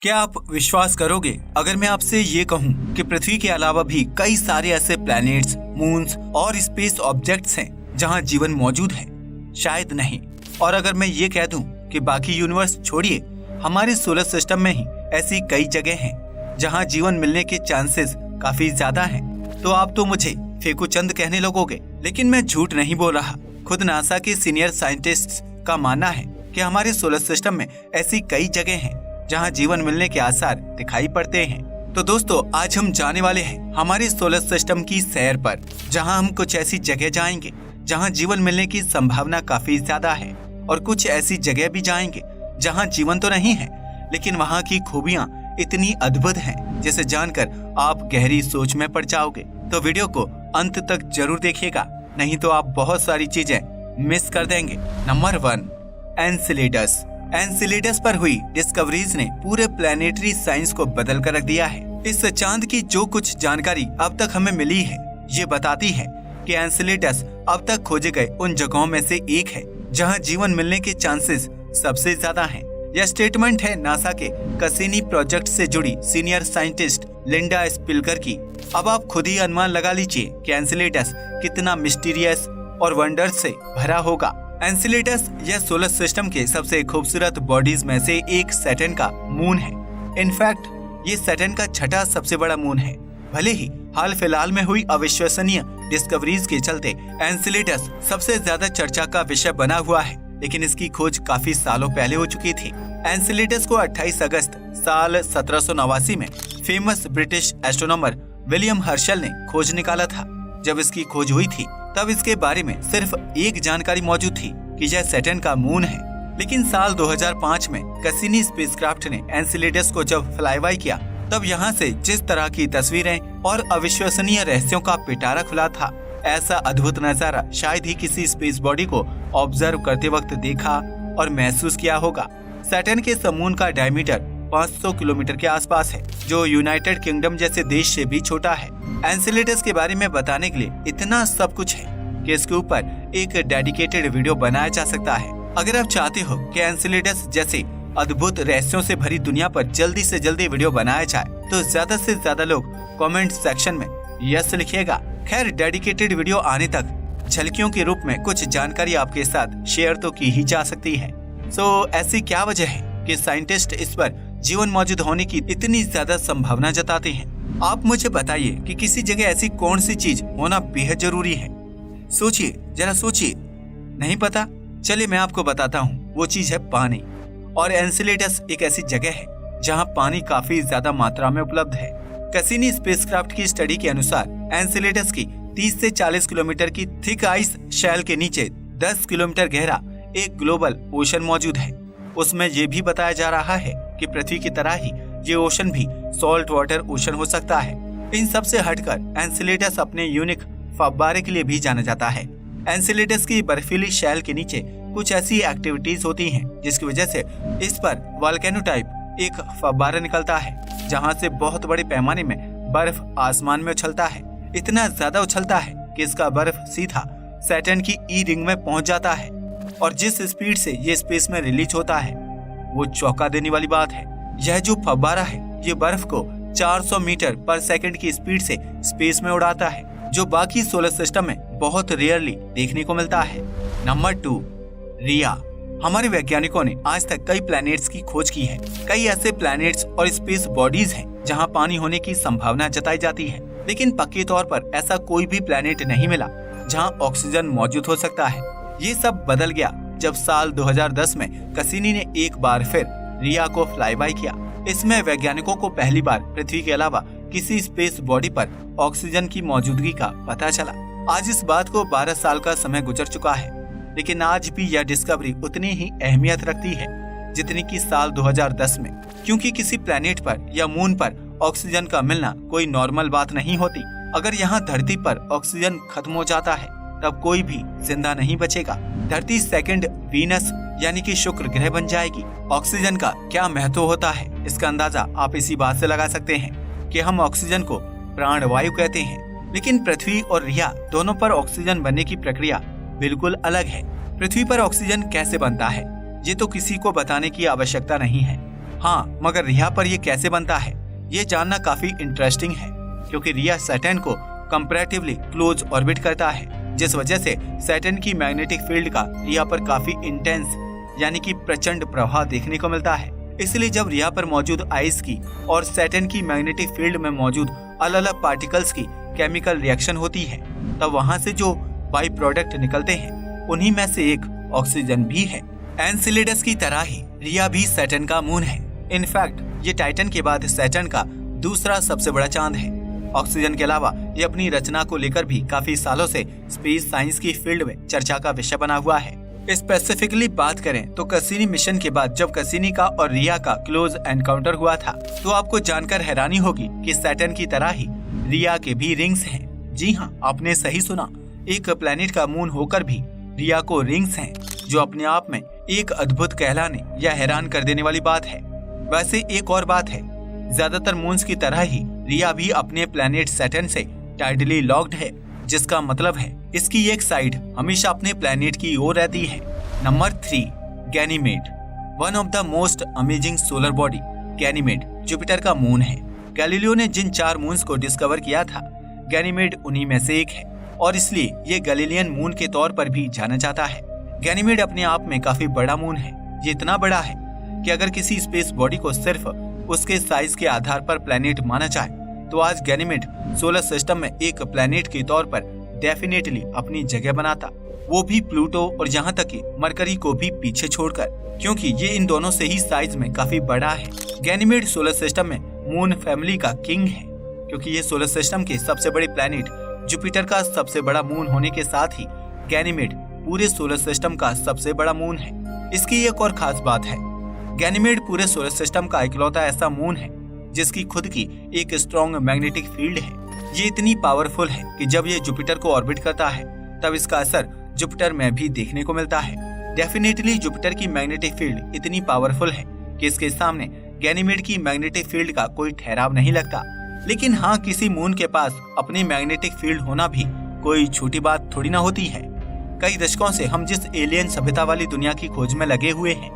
क्या आप विश्वास करोगे अगर मैं आपसे ये कहूँ कि पृथ्वी के अलावा भी कई सारे ऐसे प्लैनेट्स, मून्स और स्पेस ऑब्जेक्ट्स हैं जहाँ जीवन मौजूद है? शायद नहीं। और अगर मैं ये कह दूं कि बाकी यूनिवर्स छोड़िए, हमारे सोलर सिस्टम में ही ऐसी कई जगह हैं जहाँ जीवन मिलने के चांसेस काफी ज्यादा हैं, तो आप तो मुझे फेकुचंद कहने लगोगे। लेकिन मैं झूठ नहीं बोल रहा। खुद नासा के सीनियर साइंटिस्ट्स का मानना है कि हमारे सोलर सिस्टम में ऐसी कई जगह हैं जहां जीवन मिलने के आसार दिखाई पड़ते हैं। तो दोस्तों, आज हम जाने वाले हैं हमारे सोलर सिस्टम की सैर पर, जहां हम कुछ ऐसी जगह जाएंगे जहां जीवन मिलने की संभावना काफी ज्यादा है, और कुछ ऐसी जगह भी जाएंगे जहां जीवन तो नहीं है, लेकिन वहां की खूबियां इतनी अद्भुत हैं जिसे जानकर आप गहरी सोच में पड़ जाओगे। तो वीडियो को अंत तक जरूर देखिएगा, नहीं तो आप बहुत सारी चीजें मिस कर देंगे। Number 1, Enceladus. एनसेलेडस पर हुई डिस्कवरीज ने पूरे प्लैनेटरी साइंस को बदल कर रख दिया है। इस चांद की जो कुछ जानकारी अब तक हमें मिली है, ये बताती है कि एनसेलेडस अब तक खोजे गए उन जगहों में से एक है जहां जीवन मिलने के चांसेस सबसे ज्यादा हैं। यह स्टेटमेंट है नासा के कैसिनी प्रोजेक्ट से जुड़ी सीनियर साइंटिस्ट लिंडा स्पिल्कर की। अब आप खुद ही अनुमान लगा लीजिए कि एनसेलेडस कितना मिस्टीरियस और वंडर से भरा होगा। एनसेलेडस यह सोलर सिस्टम के सबसे खूबसूरत बॉडीज में से एक सैटर्न का मून है। इनफैक्ट ये सैटर्न का छठा सबसे बड़ा मून है। भले ही हाल फिलहाल में हुई अविश्वसनीय डिस्कवरीज के चलते एनसेलेडस सबसे ज्यादा चर्चा का विषय बना हुआ है, लेकिन इसकी खोज काफी सालों पहले हो चुकी थी। एनसेलेडस को 28 अगस्त साल 1789 में famous British astronomer William Herschel ने खोज निकाला था। जब इसकी खोज हुई थी तब इसके बारे में सिर्फ एक जानकारी मौजूद थी कि यह सैटर्न का मून है। लेकिन साल 2005 में कैसिनी स्पेसक्राफ्ट ने एनसेलेडस को जब फ्लाईबाय किया, तब यहाँ से जिस तरह की तस्वीरें और अविश्वसनीय रहस्यों का पिटारा खुला था, ऐसा अद्भुत नजारा शायद ही किसी स्पेस बॉडी को ऑब्जर्व करते वक्त देखा और महसूस किया होगा। सैटर्न के इस मून का डायमीटर 500 किलोमीटर के आसपास है, जो यूनाइटेड किंगडम जैसे देश से भी छोटा है। एनसेलेडस के बारे में बताने के लिए इतना सब कुछ है कि इसके ऊपर एक डेडिकेटेड वीडियो बनाया जा सकता है। अगर आप चाहते हो कि एनसेलेडस जैसे अद्भुत रहस्यों से भरी दुनिया पर जल्दी से जल्दी वीडियो बनाया जाए, तो ज्यादा से ज्यादा लोग कमेंट सेक्शन में यस लिखिएगा। खैर, डेडिकेटेड वीडियो आने तक झलकियों के रूप में कुछ जानकारी आपके साथ शेयर तो की ही जा सकती है। ऐसी क्या वजह है कि साइंटिस्ट इस पर जीवन मौजूद होने की इतनी ज्यादा संभावना जताते हैं? आप मुझे बताइए कि किसी जगह ऐसी कौन सी चीज होना बेहद जरूरी है। सोचिए, जरा सोचिए। नहीं पता? चलिए मैं आपको बताता हूँ। वो चीज है पानी। और एनसेलेडस एक ऐसी जगह है जहाँ पानी काफी ज्यादा मात्रा में उपलब्ध है। कैसिनी स्पेसक्राफ्ट की स्टडी के अनुसार एनसेलेडस की 30 से 40 किलोमीटर की थिक आइस शेल के नीचे 10 किलोमीटर गहरा एक ग्लोबल ओशन मौजूद है। उसमें ये भी बताया जा रहा है कि पृथ्वी की तरह ही ये ओशन भी सॉल्ट वाटर ओशन हो सकता है। इन सब से हटकर एनसेलेडस अपने यूनिक फव्वारे के लिए भी जाना जाता है। एनसेलेडस की बर्फीली शैल के नीचे कुछ ऐसी एक्टिविटीज होती हैं जिसकी वजह से इस पर वोल्केनो टाइप एक फव्वारा निकलता है, जहां से बहुत बड़े पैमाने में बर्फ आसमान में उछलता है। इतना ज्यादा उछलता है कि इसका बर्फ सीधा सैटर्न की ई रिंग में पहुंच जाता है, और जिस स्पीड से ये स्पेस में रिलीज होता है वो चौंका देने वाली बात है। यह जो फव्वारा है, ये बर्फ को 400 मीटर पर सेकंड की स्पीड से स्पेस में उड़ाता है, जो बाकी सोलर सिस्टम में बहुत रेयरली देखने को मिलता है। नंबर 2, रिया। हमारे वैज्ञानिकों ने आज तक कई प्लैनेट्स की खोज की है। कई ऐसे प्लैनेट्स और स्पेस बॉडीज हैं जहां पानी होने की संभावना जताई जाती है, लेकिन पक्के तौर पर ऐसा कोई भी प्लैनेट नहीं मिला जहां ऑक्सीजन मौजूद हो सकता है। ये सब बदल गया जब साल 2010 में कैसिनी ने एक बार फिर रिया को फ्लाईबाय किया। इसमें वैज्ञानिकों को पहली बार पृथ्वी के अलावा किसी स्पेस बॉडी पर ऑक्सीजन की मौजूदगी का पता चला। आज इस बात को 12 साल का समय गुजर चुका है, लेकिन आज भी यह डिस्कवरी उतनी ही अहमियत रखती है जितनी कि साल 2010 में, क्योंकि किसी प्लैनेट पर या मून पर ऑक्सीजन का मिलना कोई नॉर्मल बात नहीं होती। अगर यहाँ धरती पर ऑक्सीजन खत्म हो जाता है तब कोई भी जिंदा नहीं बचेगा। धरती सेकंड वीनस यानी कि शुक्र ग्रह बन जाएगी। ऑक्सीजन का क्या महत्व होता है, इसका अंदाजा आप इसी बात से लगा सकते हैं कि हम ऑक्सीजन को प्राणवायु कहते हैं, लेकिन पृथ्वी और रिया दोनों पर ऑक्सीजन बनने की प्रक्रिया बिल्कुल अलग है। पृथ्वी पर ऑक्सीजन कैसे बनता है, ये तो किसी को बताने की आवश्यकता नहीं है। हाँ, मगर रिया पर ये कैसे बनता है ये जानना काफी इंटरेस्टिंग है, क्योंकि रिया सैटर्न को कंपैरेटिवली क्लोज ऑर्बिट करता है, जिस वजह से सैटर्न की मैग्नेटिक फील्ड का रिया पर काफी इंटेंस यानी कि प्रचंड प्रभाव देखने को मिलता है। इसलिए जब रिया पर मौजूद आइस की और सैटर्न की मैग्नेटिक फील्ड में मौजूद अलग अलग पार्टिकल्स की केमिकल रिएक्शन होती है, तब वहाँ से जो बाई प्रोडक्ट निकलते हैं उन्हीं में से एक ऑक्सीजन भी है। एनसेलेडस की तरह ही रिया भी सैटर्न का मून है। इनफैक्ट ये टाइटन के बाद सैटर्न का दूसरा सबसे बड़ा चांद है। ऑक्सीजन के अलावा ये अपनी रचना को लेकर भी काफी सालों से स्पेस साइंस की फील्ड में चर्चा का विषय बना हुआ है। स्पेसिफिकली बात करें तो कैसिनी मिशन के बाद जब कैसिनी का और रिया का क्लोज एनकाउंटर हुआ था, तो आपको जानकर हैरानी होगी कि सैटर्न की तरह ही रिया के भी रिंग्स हैं। जी हाँ, आपने सही सुना, एक प्लेनेट का मून होकर भी रिया को रिंग्स हैं, जो अपने आप में एक अद्भुत कहलाने या हैरान कर देने वाली बात है। वैसे एक और बात है, ज्यादातर मून्स की तरह ही रिया भी अपने प्लेनेट सैटर्न से टाइडली लॉक्ड है, जिसका मतलब है इसकी एक साइड हमेशा अपने प्लेनेट की ओर रहती है। Number 3, Ganymede, one of the most amazing solar body. Ganymede Jupiter का मून है। गैलीलियो ने जिन 4 मून्स को डिस्कवर किया था, गैनीमेड उन्हीं में से एक है, और इसलिए ये गैलीलियन मून के तौर पर भी जाना जाता है। गैनीमेड अपने आप में काफी बड़ा मून है। ये इतना बड़ा है कि अगर किसी स्पेस बॉडी को सिर्फ उसके साइज के आधार पर प्लेनेट माना जाए, तो आज गैनीमेड सोलर सिस्टम में एक प्लेनेट के तौर पर डेफिनेटली अपनी जगह बनाता, वो भी प्लूटो और यहाँ तक कि मरकरी को भी पीछे छोड़कर, क्योंकि ये इन दोनों से ही साइज में काफी बड़ा है। गैनीमेड सोलर सिस्टम में मून फैमिली का किंग है, क्योंकि ये सोलर सिस्टम के सबसे बड़े प्लेनेट जुपिटर का सबसे बड़ा मून होने के साथ ही गैनीमेड पूरे सोलर सिस्टम का सबसे बड़ा मून है। इसकी एक और खास बात है, गैनीमेड पूरे सोलर सिस्टम का इकलौता ऐसा मून है जिसकी खुद की एक स्ट्रॉन्ग मैग्नेटिक फील्ड है। ये इतनी पावरफुल है कि जब ये जुपिटर को ऑर्बिट करता है, तब इसका असर जुपिटर में भी देखने को मिलता है। डेफिनेटली जुपिटर की मैग्नेटिक फील्ड इतनी पावरफुल है कि इसके सामने गैनीमेड की मैग्नेटिक फील्ड का कोई ठहराव नहीं लगता। लेकिन हाँ, किसी मून के पास अपनी मैग्नेटिक फील्ड होना भी कोई छोटी बात थोड़ी ना होती है। कई दशकों से हम जिस एलियन सभ्यता वाली दुनिया की खोज में लगे हुए हैं,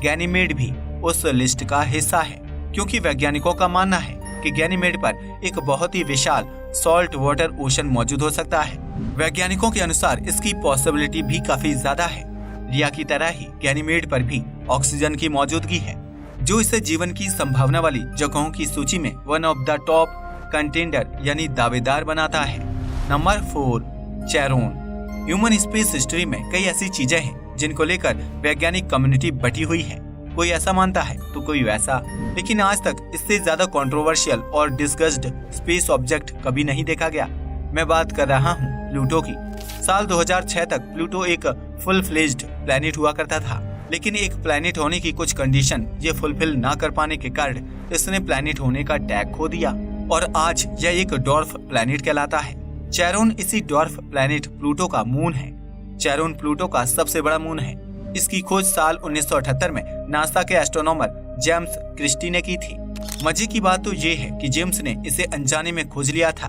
गैनीमेड भी उस लिस्ट का हिस्सा है, क्योंकि वैज्ञानिकों का मानना है कि गैनीमेड पर एक बहुत ही विशाल सॉल्ट वाटर ओशन मौजूद हो सकता है। वैज्ञानिकों के अनुसार इसकी पॉसिबिलिटी भी काफी ज्यादा है। रिया की तरह ही गैनीमेड पर भी ऑक्सीजन की मौजूदगी है, जो इसे जीवन की संभावना वाली जगहों की सूची में one of the top contender यानी दावेदार बनाता है। Number 4, Charon. Human space history में कई ऐसी चीजें हैं जिनको लेकर वैज्ञानिक कम्युनिटी बटी हुई है। कोई ऐसा मानता है तो कोई वैसा, लेकिन आज तक इससे ज्यादा कंट्रोवर्शियल और डिस्कस्ड स्पेस ऑब्जेक्ट कभी नहीं देखा गया। मैं बात कर रहा हूँ प्लूटो की। साल 2006 तक प्लूटो एक फुल फ्लेज्ड प्लेनेट हुआ करता था, लेकिन एक प्लेनेट होने की कुछ कंडीशन ये फुलफिल ना कर पाने के कारण इसने प्लेनेट होने का टैग खो दिया, और आज यह एक डॉर्फ प्लेनेट कहलाता है। चेरोन इसी डॉर्फ प्लेनेट प्लूटो का मून है। चेरोन प्लूटो का सबसे बड़ा मून है। इसकी खोज साल 1978 में नासा के एस्ट्रोनॉमर जेम्स क्रिस्टी ने की थी। मजे की बात तो ये है कि जेम्स ने इसे अनजाने में खोज लिया था।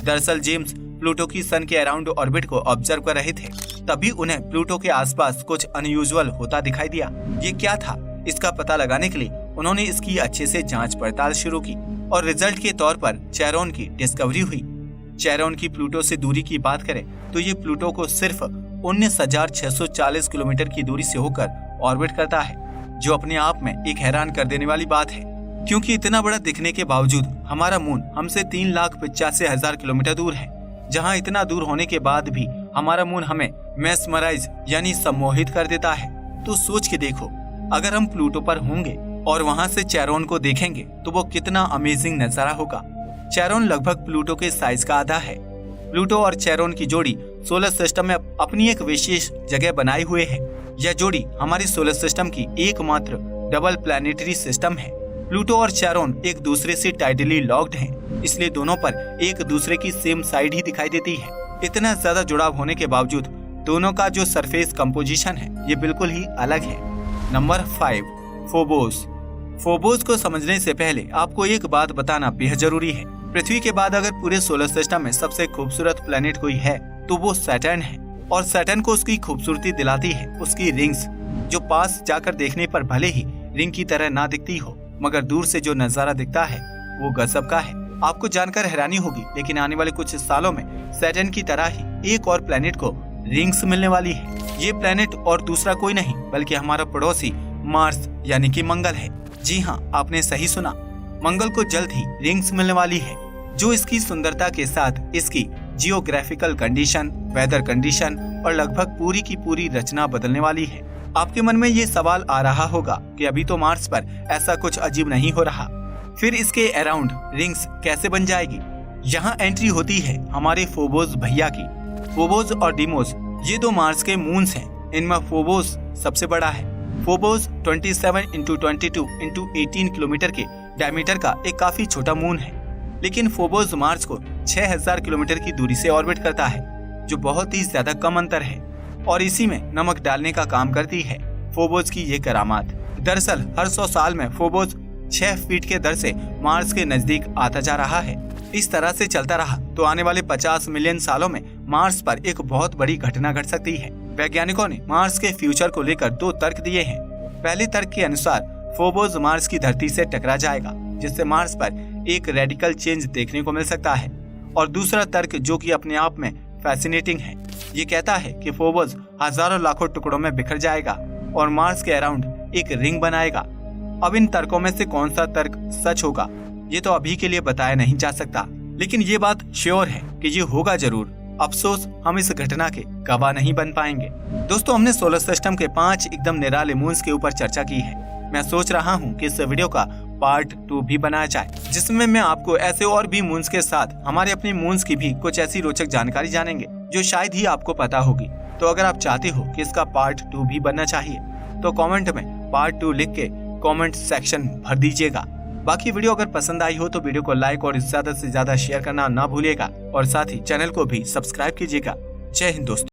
दरअसल जेम्स प्लूटो की सन के अराउंड ऑर्बिट को ऑब्जर्व कर रहे थे, तभी उन्हें प्लूटो के आसपास कुछ अनयूजुअल होता दिखाई दिया। ये क्या था, इसका पता लगाने के लिए उन्होंने इसकी अच्छे से जांच पड़ताल शुरू की, और रिजल्ट के तौर पर चेरोन की डिस्कवरी हुई। चेरोन की प्लूटो से दूरी की बात करें तो ये प्लूटो को सिर्फ 19,640 किलोमीटर की दूरी से होकर ऑर्बिट करता है, जो अपने आप में एक हैरान कर देने वाली बात है, क्योंकि इतना बड़ा दिखने के बावजूद हमारा मून हमसे 3,85,000 किलोमीटर दूर है। जहां इतना दूर होने के बाद भी हमारा मून हमें मेस्मराइज यानी सम्मोहित कर देता है। तो सोच के देखो, अगर हम प्लूटो पर होंगे और वहां से चेरोन को देखेंगे तो वो कितना अमेजिंग नजारा होगा। चेरोन लगभग प्लूटो के साइज का आधा है। प्लूटो और चेरोन की जोड़ी सोलर सिस्टम में अपनी एक विशेष जगह बनाए हुए है। यह जोड़ी हमारे सोलर सिस्टम की एकमात्र डबल प्लैनेटरी सिस्टम है। प्लूटो और चेरोन एक दूसरे से टाइडली लॉक्ड हैं, इसलिए दोनों पर एक दूसरे की सेम साइड ही दिखाई देती है। इतना ज्यादा जुड़ाव होने के बावजूद दोनों का जो सरफेस कंपोजिशन है ये बिल्कुल ही अलग है। Number 5, Phobos. फोबोस को समझने से पहले आपको एक बात बताना बेहद जरूरी है। पृथ्वी के बाद अगर पूरे सोलर सिस्टम में सबसे खूबसूरत प्लेनेट कोई है तो वो सैटर्न है, और सैटर्न को उसकी खूबसूरती दिलाती है उसकी रिंग्स, जो पास जाकर देखने पर भले ही रिंग की तरह ना दिखती हो, मगर दूर से जो नजारा दिखता है वो गजब का है। आपको जानकर हैरानी होगी, लेकिन आने वाले कुछ सालों में सैटर्न की तरह ही एक और प्लेनेट को रिंग्स मिलने वाली है। ये प्लेनेट और दूसरा कोई नहीं बल्कि हमारा पड़ोसी मार्स यानी कि मंगल है। जी हाँ, आपने सही सुना, मंगल को जल्द ही रिंग्स मिलने वाली है, जो इसकी सुंदरता के साथ इसकी जियोग्राफिकल कंडीशन, वेदर कंडीशन और लगभग पूरी की पूरी रचना बदलने वाली है। आपके मन में ये सवाल आ रहा होगा कि अभी तो मार्स पर ऐसा कुछ अजीब नहीं हो रहा, फिर इसके अराउंड रिंग्स कैसे बन जाएगी। यहाँ एंट्री होती है हमारे फोबोस भैया की। फोबोस और डीमोस ये दो मार्स के मून्स हैं। इनमें फोबोस सबसे बड़ा है। फोबोस 27 × 22 × 18 किलोमीटर के डायमीटर का एक काफी छोटा मून है, लेकिन फोबोस मार्स को 6000 किलोमीटर की दूरी से ऑर्बिट करता है, जो बहुत ही ज्यादा कम अंतर है, और इसी में नमक डालने का काम करती है फोबोस की ये करामात। दरअसल हर 100 साल में फोबोस 6 फीट के दर से मार्स के नजदीक आता जा रहा है। इस तरह से चलता रहा तो आने वाले 50 मिलियन सालों में मार्स पर एक बहुत बड़ी घटना घट सकती है। वैज्ञानिकों ने मार्स के फ्यूचर को लेकर 2 तर्क दिए हैं। पहले तर्क के अनुसार फोबोस मार्स की धरती से टकरा जाएगा, जिससे मार्स पर एक रेडिकल चेंज देखने को मिल सकता है। और दूसरा तर्क, जो कि अपने आप में फैसिनेटिंग है, ये कहता है कि फोबोस हजारों लाखों टुकड़ों में बिखर जाएगा और मार्स के अराउंड एक रिंग बनाएगा। अब इन तर्कों में से कौन सा तर्क सच होगा, ये तो अभी के लिए बताया नहीं जा सकता, लेकिन ये बात श्योर है कि ये होगा जरूर। अफसोस हम इस घटना के गवाह नहीं बन पाएंगे। दोस्तों, हमने सोलर सिस्टम के 5 एकदम निराले मून्स के ऊपर चर्चा की है। मैं सोच रहा हूँ कि इस वीडियो का पार्ट 2 भी बनाया जाए, जिसमें मैं आपको ऐसे और भी मून्स के साथ हमारे अपने मून्स की भी कुछ ऐसी रोचक जानकारी जानेंगे जो शायद ही आपको पता होगी। तो अगर आप चाहते हो कि इसका पार्ट 2 भी बनना चाहिए तो कमेंट में पार्ट 2 लिख के कमेंट सेक्शन भर दीजिएगा। बाकी वीडियो अगर पसंद आई हो तो वीडियो को लाइक और ज्यादा से ज्यादा शेयर करना ना भूलिएगा, और साथ ही चैनल को भी सब्सक्राइब कीजिएगा। जय हिंद दोस्तों।